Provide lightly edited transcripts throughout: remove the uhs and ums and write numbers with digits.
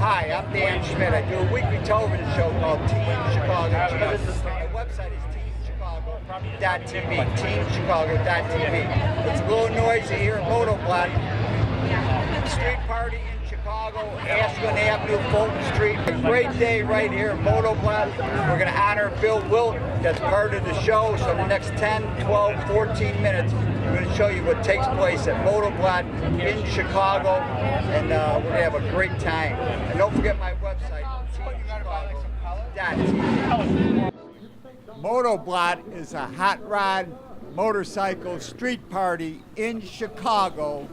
Hi, I'm Dan Schmitt. I do a weekly television show called Team Chicago. My website is teamchicago.tv. Teamchicago.tv. It's a little noisy here at Moto Blot. Street party in Chicago, Ashland Avenue, Fulton Street. A great day right here at Moto Blot. We're going to honor Bill Wildt. That's part of the show. So the next 10, 12, 14 minutes, we're going to show you what takes place at Moto Blot in Chicago, and we're going to have a great time. And don't forget my website, teamchicago.tv. Moto Blot is a hot rod motorcycle street party in Chicago.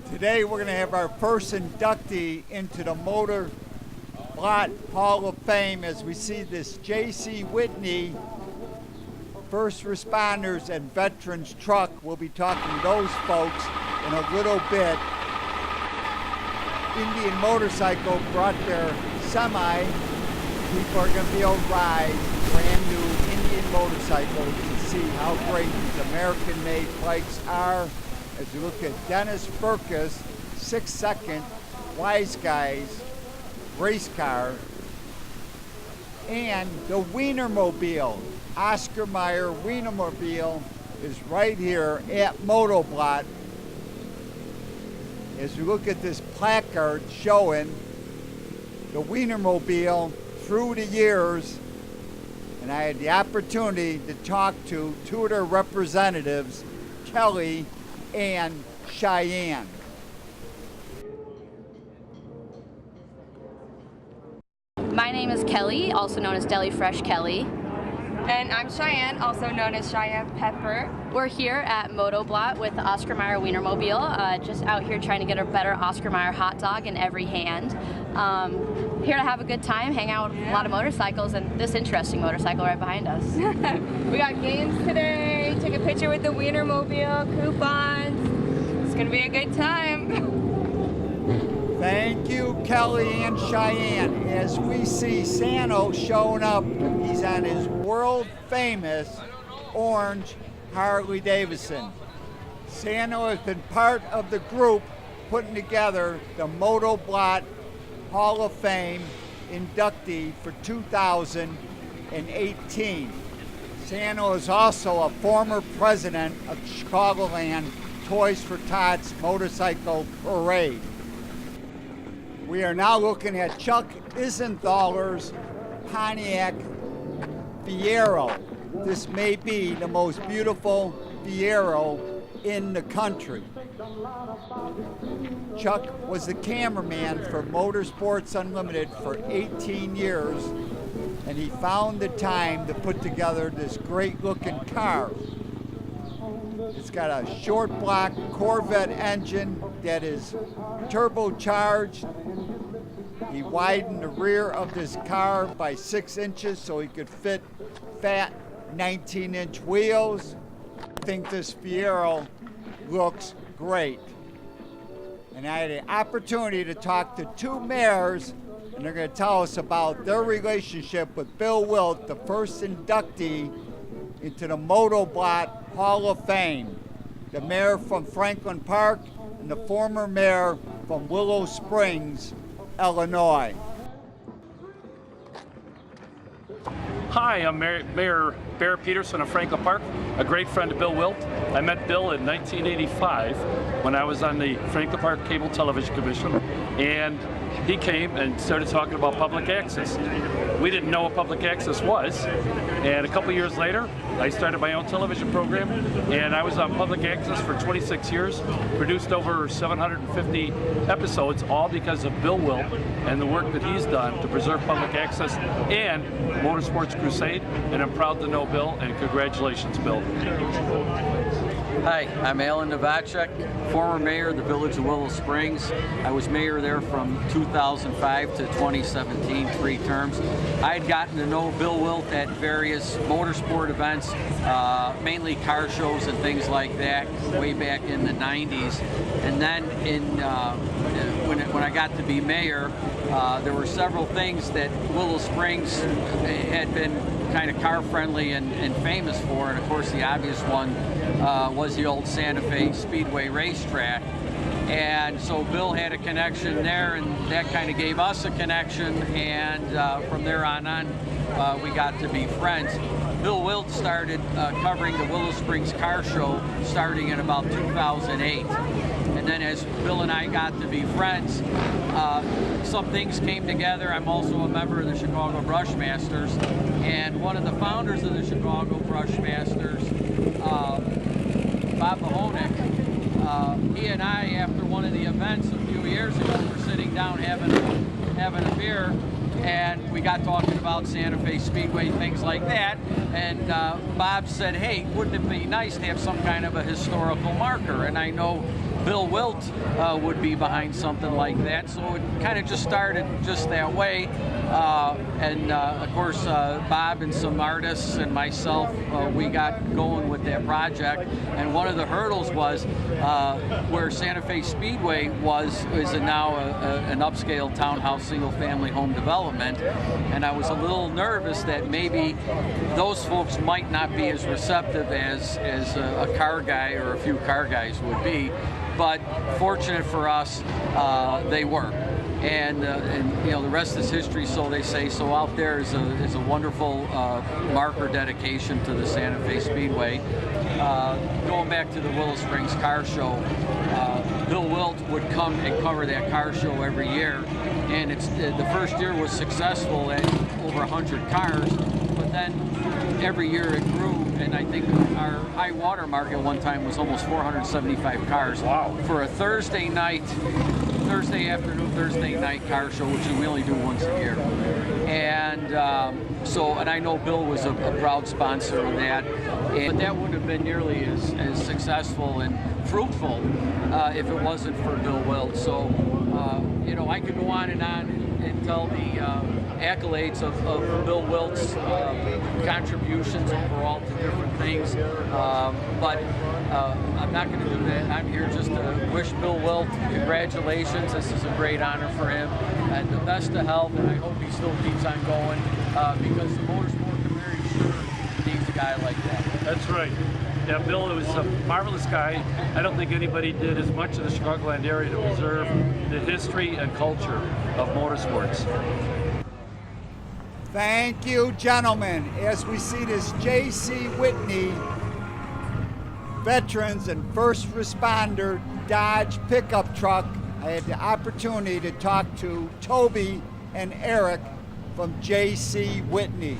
Today we're going to have our first inductee into the Moto Blot Hall of Fame as we see this J.C. Whitney first responders and veterans truck. We'll be talking to those folks in a little bit. Indian Motorcycle brought their semi. People are going to be able to ride brand new Indian motorcycles to see how great these American-made bikes are. As you look at Dennis Burkus, 6-second Wise Guys race car, and the Wienermobile. Oscar Mayer Wienermobile is right here at Moto Blot. As you look at this placard showing the Wienermobile through the years, and I had the opportunity to talk to two of their representatives, Kelly and Cheyenne. My name is Kelly, also known as Deli Fresh Kelly. And I'm Cheyenne, also known as Cheyenne Pepper. We're here at Moto Blot with the Oscar Mayer Wienermobile, just out here trying to get a better Oscar Mayer hot dog in every hand. Here to have a good time, hang out with a lot of motorcycles and this interesting motorcycle right behind us. We got games today, took a picture with the Wienermobile, coupons. It's gonna be a good time. Thank you, Kelly and Cheyenne. As we see Sano showing up, he's on his world-famous orange Harley-Davidson. Sano has been part of the group putting together the Moto Blot Hall of Fame inductee for 2018. Sano is also a former president of Chicagoland Toys for Tots Motorcycle Parade. We are now looking at Chuck Isenthaler's Pontiac Fiero. This may be the most beautiful Fiero in the country. Chuck was the cameraman for Motorsports Unlimited for 18 years, and he found the time to put together this great looking car. It's got a short block Corvette engine that is turbocharged. He widened the rear of this car by 6 inches so he could fit fat 19-inch wheels. I think this Fiero looks great. And I had an opportunity to talk to two mayors, and they're going to tell us about their relationship with Bill Wildt, the first inductee into the Moto Blot Hall of Fame. The mayor from Franklin Park and the former mayor from Willow Springs, Illinois. Hi, I'm Mayor Bear Peterson of Franklin Park, a great friend of Bill Wildt. I met Bill in 1985 when I was on the Franklin Park Cable Television Commission, and he came and started talking about public access. We didn't know what public access was, and a couple years later, I started my own television program, and I was on public access for 26 years, produced over 750 episodes, all because of Bill Wildt and the work that he's done to preserve public access and Motorsports Crusade, and I'm proud to know Bill, and congratulations, Bill. Hi, I'm Alan Novacek, former mayor of the village of Willow Springs. I was mayor there from 2005 to 2017, 3 terms. I had gotten to know Bill Wildt at various motorsport events, mainly car shows and things like that, way back in the 90s. And then when I got to be mayor, there were several things that Willow Springs had been kind of car friendly and famous for, and of course the obvious one was the old Santa Fe Speedway racetrack. And so Bill had a connection there, and that kind of gave us a connection, and from there on, we got to be friends. Bill Wildt started covering the Willow Springs Car Show starting in about 2008. And then as Bill and I got to be friends, some things came together. I'm also a member of the Chicago Brushmasters, and one of the founders of the Chicago Brushmasters, Bob Mahonik, he and I, after one of the events a few years ago, were sitting down having a beer, and we got talking about Santa Fe Speedway, things like that, and Bob said, hey, wouldn't it be nice to have some kind of a historical marker? And I know Bill Wildt would be behind something like that, so it kind of just started just that way. Of course, Bob and some artists and myself, we got going with that project. And one of the hurdles was where Santa Fe Speedway is now an upscale townhouse single-family home development. And I was a little nervous that maybe those folks might not be as receptive as a car guy or a few car guys would be. But fortunate for us, they were. And you know, the rest is history, so they say. So out there is a wonderful marker dedication to the Santa Fe Speedway. Going back to the Willow Springs Car Show, Bill Wildt would come and cover that car show every year, and the first year was successful at over 100 cars, but then every year it grew, and I think our high water mark at one time was almost 475 cars. Wow. For a Thursday afternoon, Thursday night car show, which we only do once a year. And and I know Bill was a proud sponsor of that, but that wouldn't have been nearly as successful and fruitful if it wasn't for Bill Wildt. So, you know, I could go on and tell the accolades of Bill Wildt's contributions overall to different things, but I'm not going to do that. I'm here just to wish Bill Wildt congratulations. This is a great honor for him, and the best of health, and I hope he still keeps on going, because the motorsport community sure needs a guy like that. That's right. Yeah, Bill was a marvelous guy. I don't think anybody did as much in the Chicagoland area to preserve the history and culture of motorsports. Thank you, gentlemen. As we see this J.C. Whitney Veterans and First Responder Dodge pickup truck, I had the opportunity to talk to Toby and Eric from J.C. Whitney.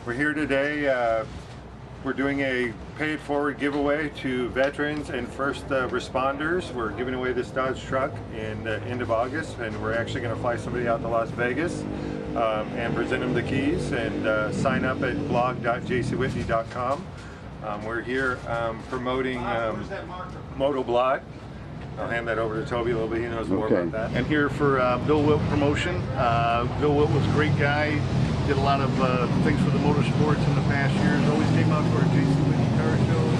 We're here today. We're doing a pay it forward giveaway to veterans and first responders. We're giving away this Dodge truck in the end of August, and we're actually going to fly somebody out to Las Vegas and present them the keys, and sign up at blog.jcwhitney.com. We're here promoting Moto Blot. I'll hand that over to Toby a little bit. He knows more about that. And here for Bill Wildt promotion. Bill Wildt was a great guy. Did a lot of things for the motorsports in the past years. Always came out to our J.C. Whitney car shows.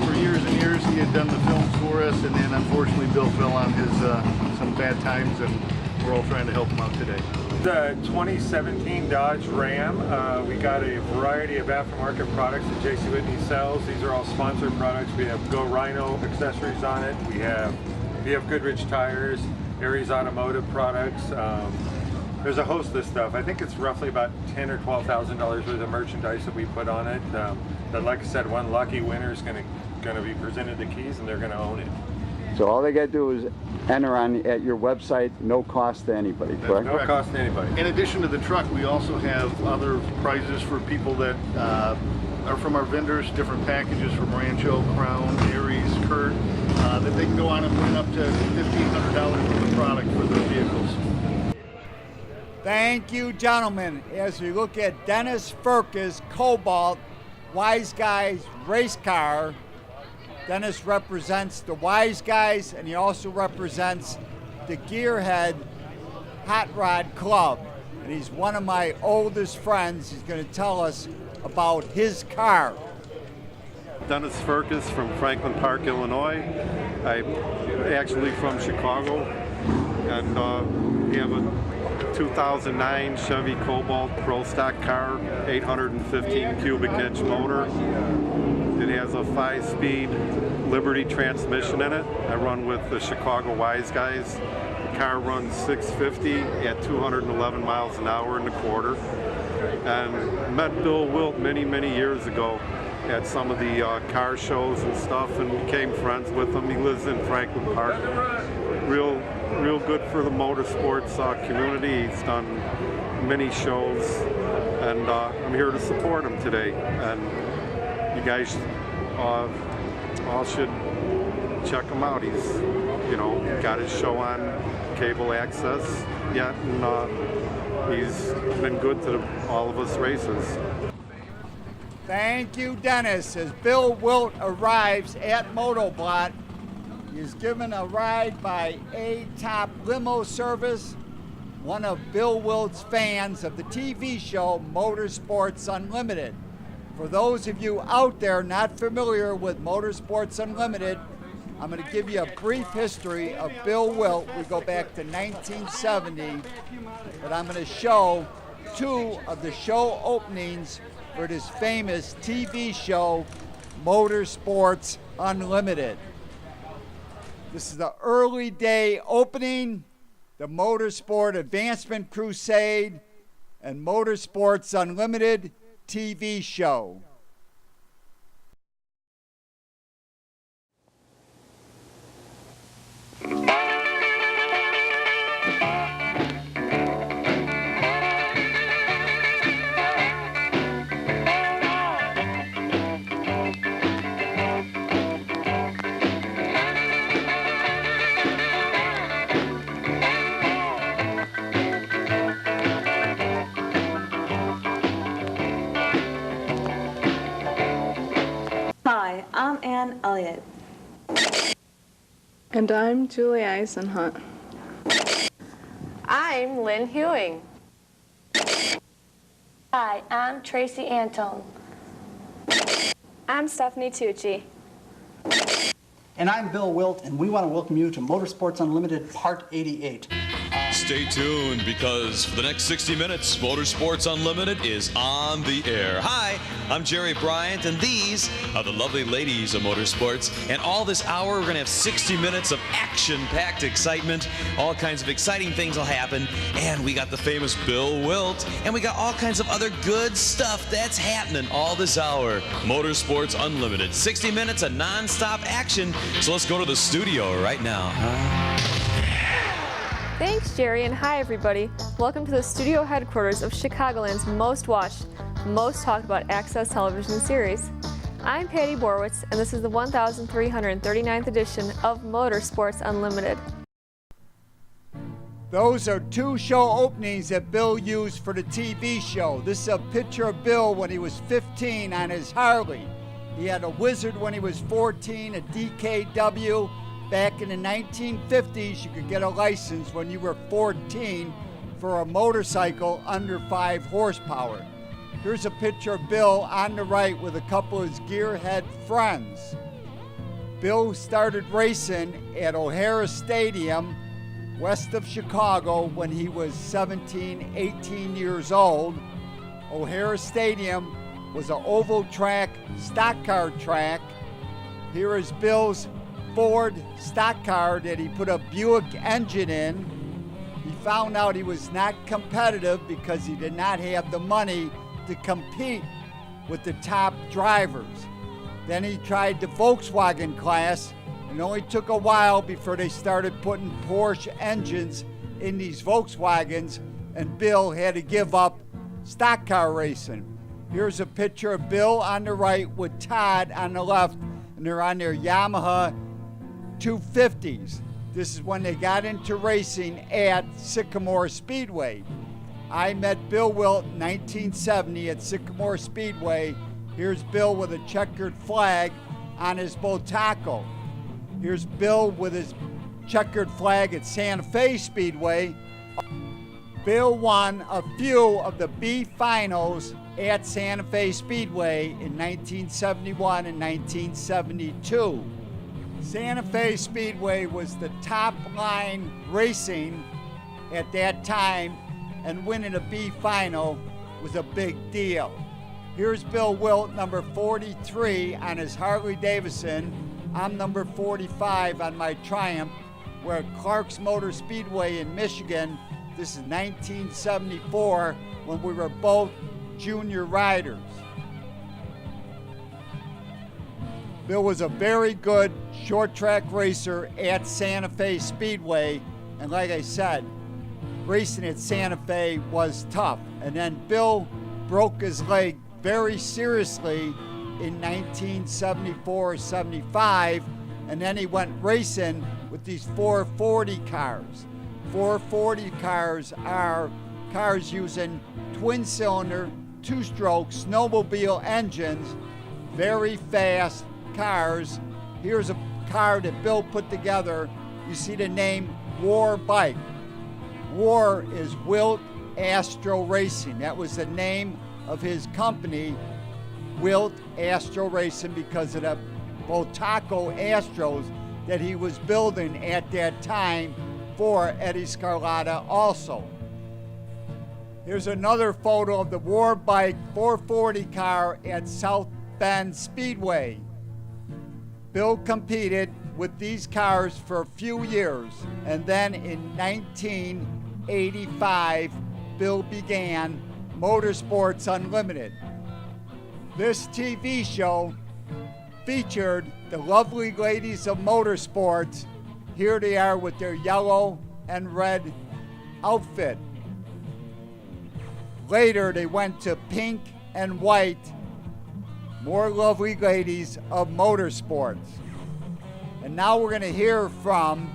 For years and years, he had done the films for us, and then unfortunately, Bill fell on his some bad times, and we're all trying to help him out today. The 2017 Dodge Ram. We got a variety of aftermarket products that J.C. Whitney sells. These are all sponsored products. We have Go Rhino accessories on it. We have Goodrich tires, Aries Automotive products. There's a host of stuff. I think it's roughly about $10,000 or $12,000 worth of merchandise that we put on it. But like I said, one lucky winner is going to be presented the keys, and they're going to own it. So all they got to do is enter at your website, no cost to anybody, correct? No cost to anybody. In addition to the truck, we also have other prizes for people that are from our vendors, different packages from Rancho, Crown, Aries, Kurt, that they can go on and win up to $1,500 worth of product for their vehicles. Thank you, gentlemen. As we look at Dennis Furca's Cobalt Wise Guys race car, Dennis represents the Wise Guys, and he also represents the Gearhead Hot Rod Club. And he's one of my oldest friends. He's going to tell us about his car. Dennis Furcas from Franklin Park, Illinois. I'm actually from Chicago, and we have a 2009 Chevy Cobalt Pro Stock car, 815 cubic inch motor. It has a 5-speed Liberty transmission in it. I run with the Chicago Wise guys. The car runs 650 at 211 miles an hour in the quarter. And met Bill Wildt many, many years ago at some of the car shows and stuff, and became friends with him. He lives in Franklin Park. Real good for the motorsports community. He's done many shows, and I'm here to support him today. And you guys all should check him out. He's, you know, got his show on cable access yet, and he's been good to all of us racers. Thank you, Dennis. As Bill Wildt arrives at Moto Blot, he is given a ride by A-Top Limo Service, one of Bill Wildt's fans of the TV show Motorsports Unlimited. For those of you out there not familiar with Motorsports Unlimited, I'm going to give you a brief history of Bill Wildt. We go back to 1970, but I'm going to show two of the show openings for this famous TV show, Motorsports Unlimited. This is the early day opening, the Motorsport Advancement Crusade, and Motorsports Unlimited TV show. Hi, I'm Ann Elliott. And I'm Julie Eisenhunt. I'm Lynn Hewing. Hi, I'm Tracy Antone. I'm Stephanie Tucci. And I'm Bill Wildt, and we want to welcome you to Motorsports Unlimited Part 88. Stay tuned, because for the next 60 minutes, Motorsports Unlimited is on the air. Hi, I'm Jerry Bryant, and these are the lovely ladies of motorsports. And all this hour, we're going to have 60 minutes of action-packed excitement. All kinds of exciting things will happen. And we got the famous Bill Wildt, and we got all kinds of other good stuff that's happening all this hour. Motorsports Unlimited, 60 minutes of non-stop action. So let's go to the studio right now. Thanks, Jerry, and hi, everybody. Welcome to the studio headquarters of Chicagoland's most watched, most talked about access television series. I'm Patty Borwitz, and this is the 1339th edition of Motorsports Unlimited. Those are two show openings that Bill used for the TV show. This is a picture of Bill when he was 15 on his Harley. He had a Wizard when he was 14, a DKW. Back in the 1950s, you could get a license when you were 14 for a motorcycle under 5 horsepower. Here's a picture of Bill on the right with a couple of his gearhead friends. Bill started racing at O'Hara Stadium, west of Chicago, when he was 17, 18 years old. O'Hara Stadium was an oval track, stock car track. Here is Bill's Ford stock car that he put a Buick engine in. He found out he was not competitive because he did not have the money to compete with the top drivers. Then he tried the Volkswagen class, and it only took a while before they started putting Porsche engines in these Volkswagens, and Bill had to give up stock car racing. Here's a picture of Bill on the right with Todd on the left, and they're on their Yamaha 250s. This is when they got into racing at Sycamore Speedway. I met Bill Wildt in 1970 at Sycamore Speedway. Here's Bill with a checkered flag on his Botaco. Here's Bill with his checkered flag at Santa Fe Speedway. Bill won a few of the B finals at Santa Fe Speedway in 1971 and 1972. Santa Fe Speedway was the top line racing at that time, and winning a B final was a big deal. Here's Bill Wildt, number 43 on his Harley-Davidson. I'm number 45 on my Triumph. We're at Clark's Motor Speedway in Michigan. This is 1974 when we were both junior riders. Bill was a very good short track racer at Santa Fe Speedway, and like I said, racing at Santa Fe was tough. And then Bill broke his leg very seriously in 1974-75, and then he went racing with these 440 cars. 440 cars are cars using twin-cylinder, two-stroke snowmobile engines, very fast cars. Here's a car that Bill put together. You see the name War Bike. War is Wildt Astro Racing. That was the name of his company, Wildt Astro Racing, because of the Botaco Astros that he was building at that time for Eddie Scarlata also. Here's another photo of the War Bike 440 car at South Bend Speedway. Bill competed with these cars for a few years, and then in 1985, Bill began Motorsports Unlimited. This TV show featured the Lovely Ladies of Motorsports. Here they are with their yellow and red outfit. Later, they went to pink and white. More Lovely Ladies of Motorsports. And now we're going to hear from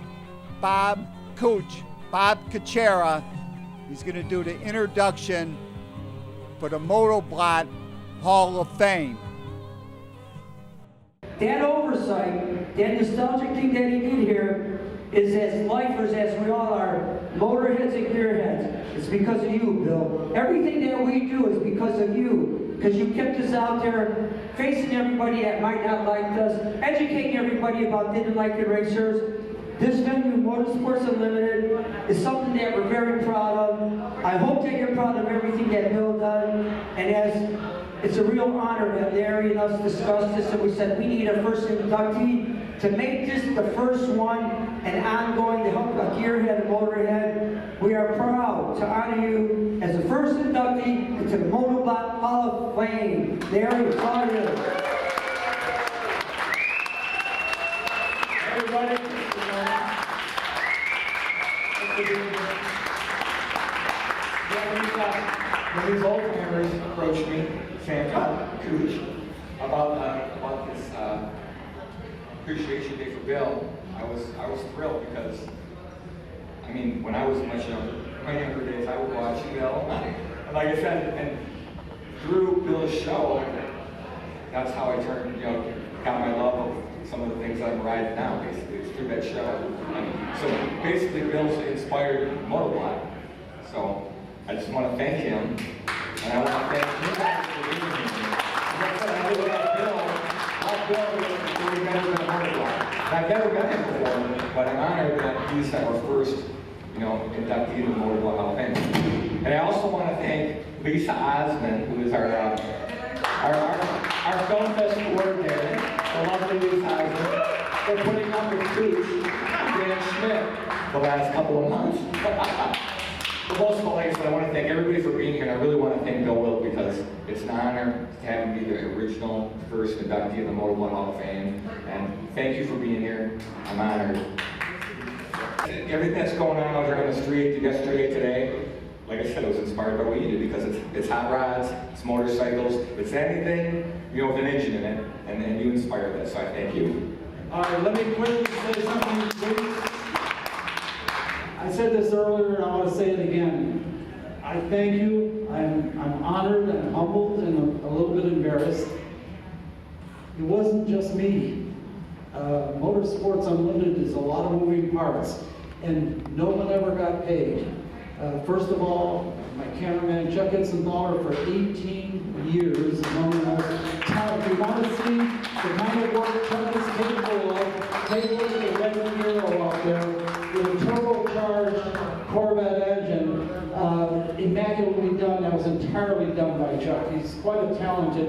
Bob Kuchera. He's going to do the introduction for the MOTOBLOT Hall of Fame. That oversight, that nostalgic thing that he did here is as lifers as we all are, motorheads and gearheads. It's because of you, Bill. Everything that we do is because of you. Because you kept us out there facing everybody that might not like us, educating everybody about didn't like the racers. This venue, Motorsports Unlimited, is something that we're very proud of. I hope that you're proud of everything that Bill done. And as it's a real honor that Larry and us discussed this, and we said we need a first inductee to make this the first one and ongoing to help a gearhead and motorhead. We are proud to honor you as the first inductee into the MOTOBLOT Hall of Fame. Larry, it's all you. Everybody, when these old timers approached me, saying, Cooch, about this appreciation day for Bill, I was thrilled because, I mean, when I was much younger, my younger days, I would watch Bill, and like I said, and through Bill's show, that's how I turned, got my love of some of the things I'm riding now, basically. It's through that show. So basically, Bill's inspired MOTOBLOT. So I just want to thank him, and I want to thank you guys for being here. Like I said, I really like Bill. Bill is never been a MOTOBLOT. I've never met him before, but I'm honored that he's our first, inductee to the MOTOBLOT Hall of Fame. And I also want to thank Lisa Osmond, who is our Film Fest coordinator, the lovely Lisa Osmond, for putting up with Cooch and Schmitt the last couple of months. But most of all, like I said, I want to thank everybody for being here, and I really want to thank Bill Wildt because it's an honor to have him be the original first inductee in the MOTOBLOT Hall of Fame. And thank you for being here. I'm honored. Everything that's going on out here on the street yesterday, today, like I said, it was inspired by what you did because it's hot rods, it's motorcycles, it's anything, with an engine in it, and you inspired that, so I thank you. All right, let me quickly say something, please. I said this earlier, and I want to say it again. I thank you. I'm honored and humbled and a little bit embarrassed. It wasn't just me. Motorsports Unlimited is a lot of moving parts, and no one ever got paid. First of all, my cameraman Chuck Hitzenthaler for 18 years, one of the most talented. If you want to see the kind of work Chuck is capable of, take a look at the Red Hero out there with a turbocharged Corvette engine, immaculately done. That was entirely done by Chuck. He's quite a talented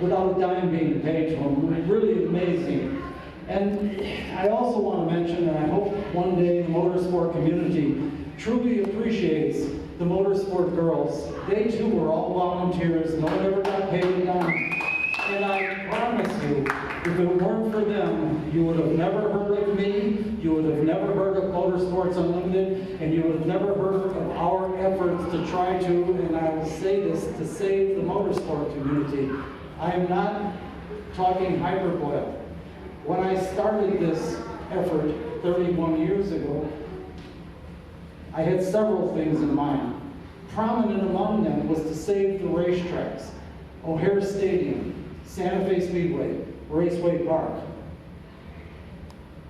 without a dime being paid to them. Really amazing. And I also want to mention, and I hope one day the motorsport community truly appreciates the motorsport girls. They too were all volunteers. No one ever got paid a dime. And I promise you, if it weren't for them, you would have never heard of me, you would have never heard of Motorsports Unlimited, and you would have never heard of our efforts to try to, and I will say this, to save the motorsport community. I am not talking hyperbole. When I started this effort 31 years ago, I had several things in mind. Prominent among them was to save the racetracks, O'Hare Stadium, Santa Fe Speedway, Raceway Park.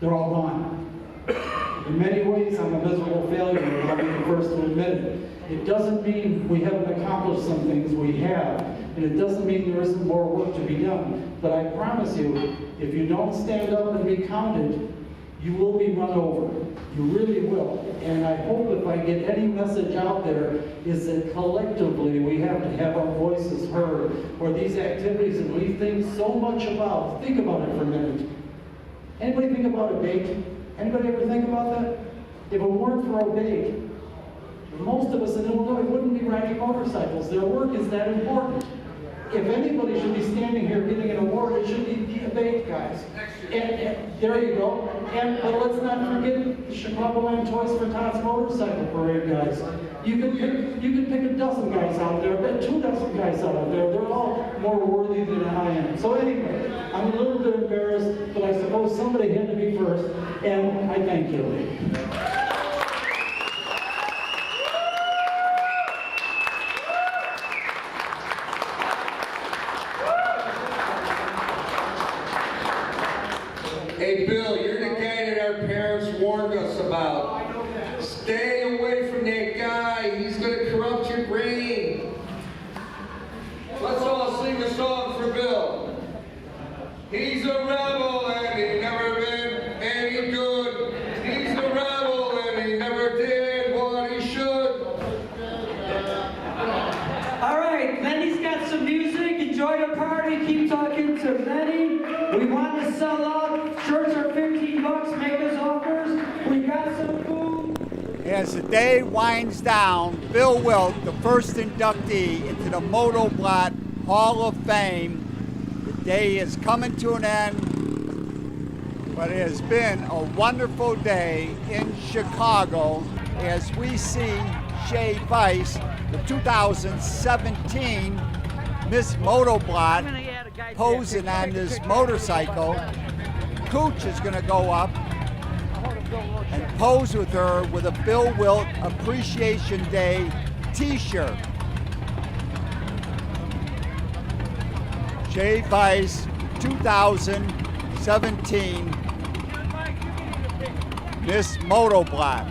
They're all gone. In many ways, I'm a miserable failure, and I'll be the first to admit it. It doesn't mean we haven't accomplished some things, we have, and it doesn't mean there isn't more work to be done. But I promise you, if you don't stand up and be counted, you will be run over. You really will. And I hope if I get any message out there is that collectively we have to have our voices heard, or these activities that we think so much about. Think about it for a minute. Anybody think about a bait? Anybody ever think about that? If it weren't for a bait, most of us in Illinois wouldn't be riding motorcycles. Their work is that important. If anybody should be standing here getting an award, it should be the bait guys. And there you go. But let's not forget the Chicagoland Toys for Tots motorcycle parade guys. You can pick a dozen guys out there, but 2 dozen guys out there. They're all more worthy than I am. So anyway, I'm a little bit embarrassed, but I suppose somebody had to be first, and I thank you. Hey Bill, you're the guy that our parents warned us about. Stay away from that guy. He's going to corrupt your brain. Let's all sing a song for Bill. He's a rebel and he never been any good. He's a rebel and he never did what he should. All right, Lenny's got some music. Enjoy the party. Keep talking to Lenny. We want to sell out. Shirts are $15. Make us offers. We got some food. As the day winds down, Bill Wildt, the first inductee into the Moto Blot Hall of Fame. The day is coming to an end, but it has been a wonderful day in Chicago as we see Shay Weiss, the 2017 Miss Moto Blot, posing on this motorcycle. Cooch is going to go up and pose with her with a Bill Wildt Appreciation Day t-shirt. Shay Weiss, 2017 Miss Moto Blot.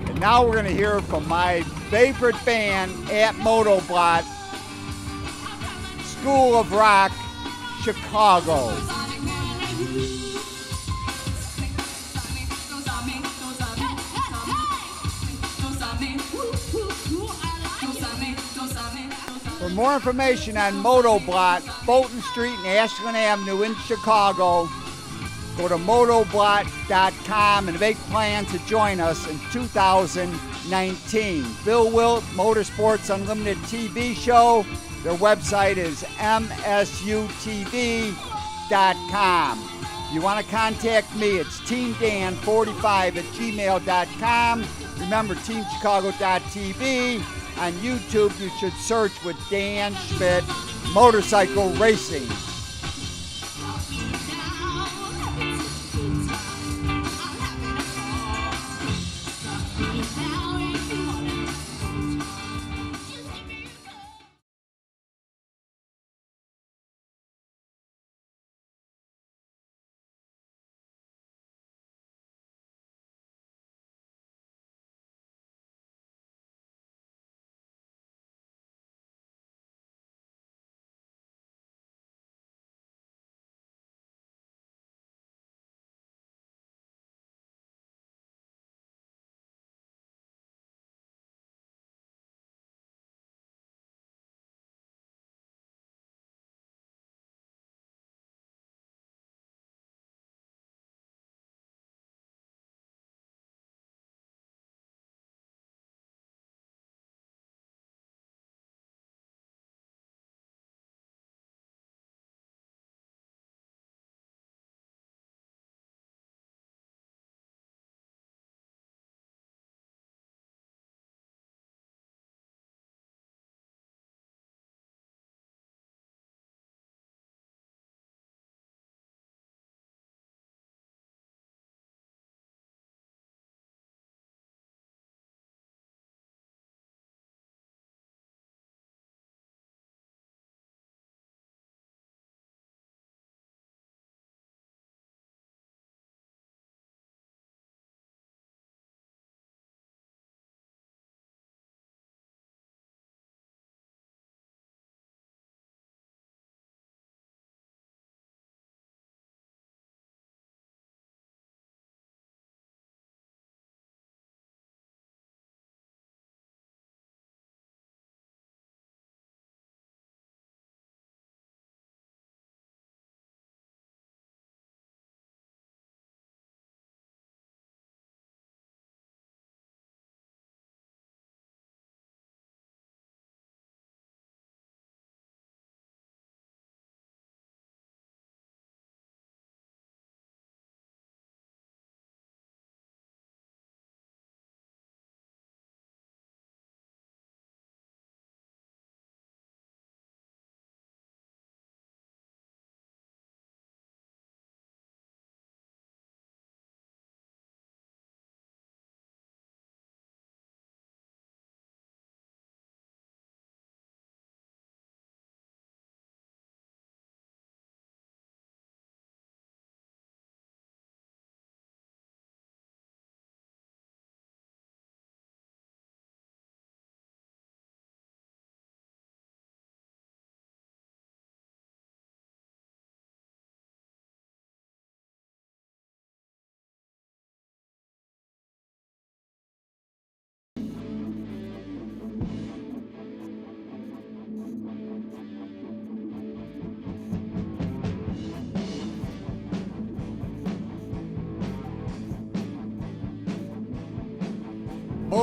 And now we're going to hear from my favorite band at Moto Blot, School of Rock, Chicago. For more information on Moto Blot, Fulton Street and Ashland Avenue in Chicago, go to motoblot.com and make plans to join us in 2019. Bill Wildt, Motorsports Unlimited TV show. Their website is msutv.com. If you want to contact me, it's teamdan45@gmail.com. Remember, teamchicago.tv. On YouTube, you should search with Dan Schmitt Motorcycle Racing.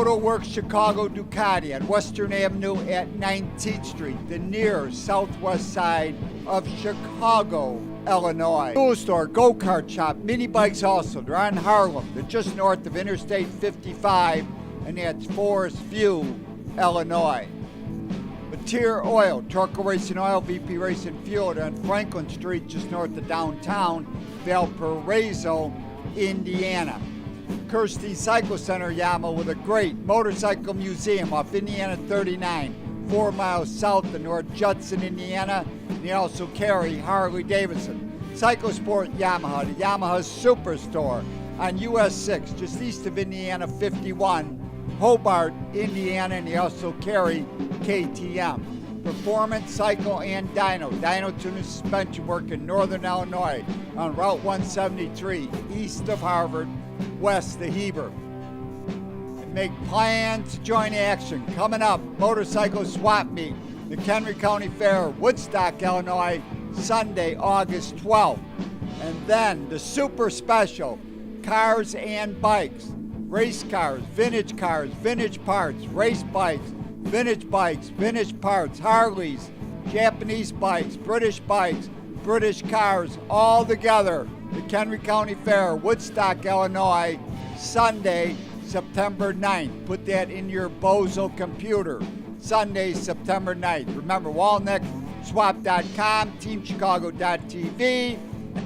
Moto Works Chicago Ducati on Western Avenue at 19th Street, the near southwest side of Chicago, Illinois. Tool store, go-kart shop, mini bikes also. They're on Harlem. They're just north of Interstate 55, and that's Forest View, Illinois. Mateer Oil, Torco Racing Oil, VP Racing Fuel. They're on Franklin Street, just north of downtown Valparaiso, Indiana. Kirsty Cycle Center, Yamaha, with a great motorcycle museum off Indiana 39, 4 miles south of North Judson, Indiana. And they also carry Harley-Davidson. Cyclosport Yamaha, the Yamaha Superstore on US 6, just east of Indiana 51, Hobart, Indiana, and they also carry KTM. Performance, Cycle, and Dyno. Dyno tuning suspension work in northern Illinois on Route 173, east of Harvard, west of Heber. And make plans to join action. Coming up, Motorcycle Swap Meet, the Henry County Fair, Woodstock, Illinois, Sunday, August 12th. And then the super special, Cars and Bikes. Race cars, vintage parts, race bikes, vintage parts, Harleys, Japanese bikes, British cars, all together. The Henry County Fair, Woodstock, Illinois, Sunday, September 9th. Put that in your bozo computer. Sunday, September 9th. Remember, walnutswap.com, teamchicago.tv.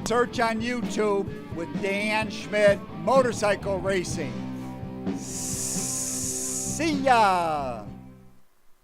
Search on YouTube with Dan Schmitt Motorcycle Racing. See ya!